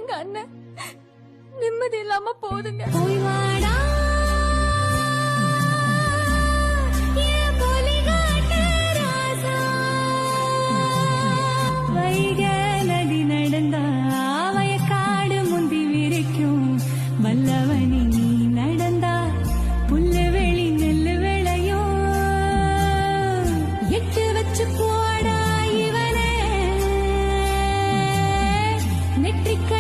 எங்க அண்ணன் நிம்மதி இல்லாம போதுங்க. நதி நடந்தா வயக்காடு முந்தி விரைக்கும் வல்லவனி நீ நடந்தா புல்லு வெளி நெல்லு விளையும் எட்டு வச்சு போடா இவனே நெற்றிக்க